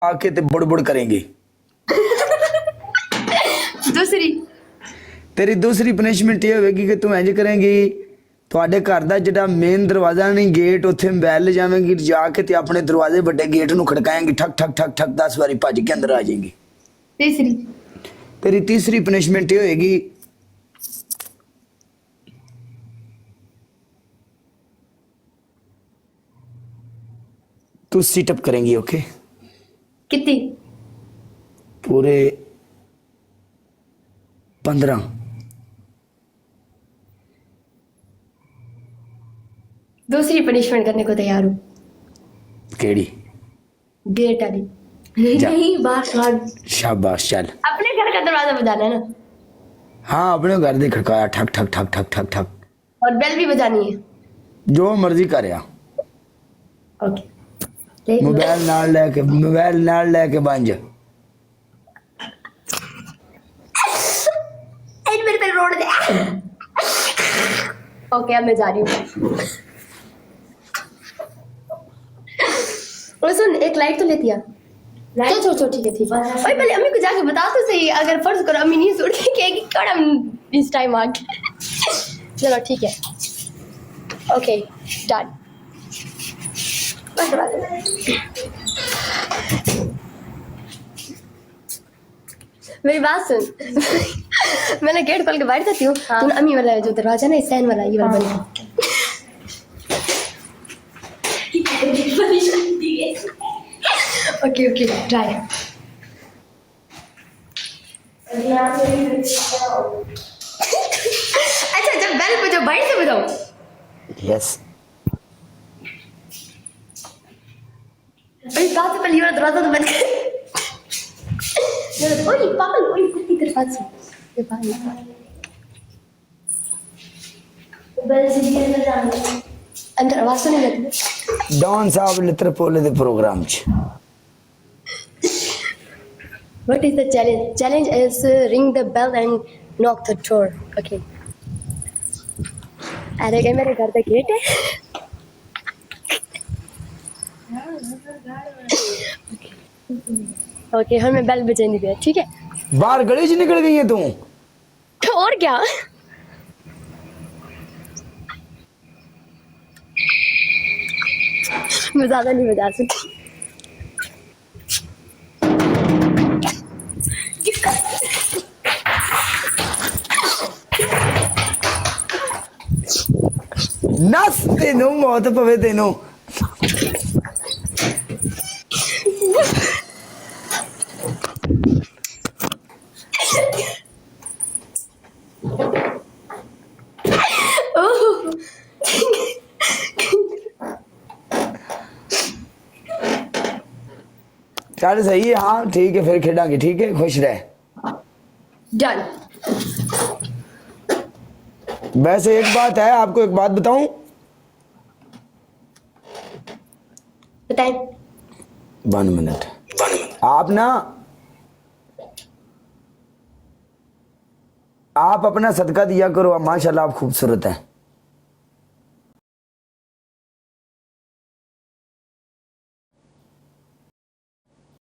आके ते बुड़ करेंगे। दूसरी तेरी दूसरी पनिशमेंट ये होगी कि तू इंज करेंगी, ਤੁਹਾਡੇ ਘਰ ਦਾ ਜਿਹੜਾ ਮੇਨ ਦਰਵਾਜ਼ਾ ਨਹੀਂ ਗੇਟ ਉੱਥੇ ਮੋਬਾਈਲ ਲੈ ਜਾਵੇਂਗੀ, ਜਾ ਕੇ ਤੇ ਆਪਣੇ ਦਰਵਾਜ਼ੇ ਵੱਡੇ ਗੇਟ ਨੂੰ ਖੜਕਾਏਂਗੀ, ਠਕ ਠਕ ਠਕ ਠਕ 10 ਵਾਰੀ ਭੱਜ ਕੇ ਅੰਦਰ ਆ ਜਾਏਗੀ। तीसरी तेरी तीसरी पनिशमेंट ये होएगी तू सीटअप करेंगी। ओके कितनी? पूरे 15। दूसरी पनिशमेंट करने को तैयार हूँ। केड़ी? गेट वाली। जा। नहीं बाहर। शाबाश चल। अपने घर का दरवाजा बजाना है ना? हाँ अपने घर दे खड़काया ठक ठक ठक ठक ठक ठक, और बेल भी बजानी है। जो मर्जी कर ओके मोबाइल नाल लेके बंज। मेरे पे रोड दे। ओके अब मैं जा रही हूँ। और सुन एक लाइट तो लेती आ। चल छोड़ छोड़ ठीक है ठीक है। ओए पहले अम्मी को जाके बता तो सही, अगर फर्ज करो अम्मी नहीं सुन के कहेगी कौन हम इस टाइम आ गए। चलो ठीक है ओके डन। मेरी बात सुन। मैंने गेट खोल के बाहर जाती हूँ। तूने अम्मी वाला जो दरवाजा ना स्टैंड वाला ये वाला बना। Okay okay try. अच्छा जब बेल बजाओ बाहर से बजाओ। यस अरे बात से पहले ये वाला दरवाजा तो बंद कर। ओए पागल ओए कुत्ती दरवाजा से ये पागल। बेल से भी अंदर जाना अंदर आवाज तो नहीं लगती। डॉन साहब लित्रपोले दे प्रोग्राम च What is the challenge? Challenge is ring the bell and knock the door. Okay. अरे क्या मेरे घर का गेट है? ओके हम मैं बेल बजाने दिया ठीक है। बाहर गली च निकल गई है तू। और क्या? मैं ज्यादा नहीं बजा सकती। नस तेनू मौत पवे तेनू। चल सही है। हाँ ठीक है फिर खेडांगे। ठीक है खुश रह। डन। वैसे एक बात है, आपको एक बात बताऊं? बताएं। 1 मिनट। आप ना आप अपना सदका दिया करो। माशाल्लाह आप खूबसूरत है।